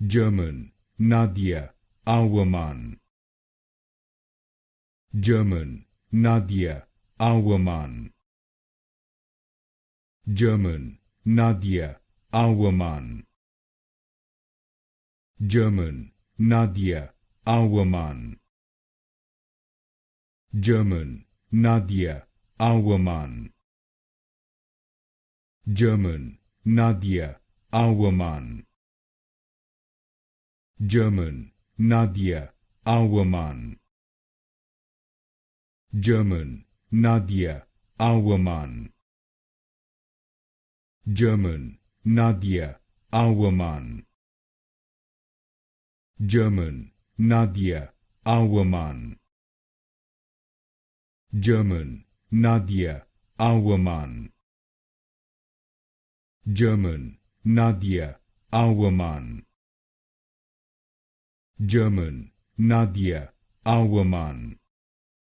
German, Nadja Auermann. German, Nadja Auermann. German, Nadja Auermann. German, Nadja Auermann. German, Nadja Auermann. German, Nadja Auermann. German, Nadja Auermann. German, Nadja Auermann. German, Nadja Auermann. German, Nadja Auermann. German, Nadja Auermann. German, Nadja Auermann. German, Nadja Auermann.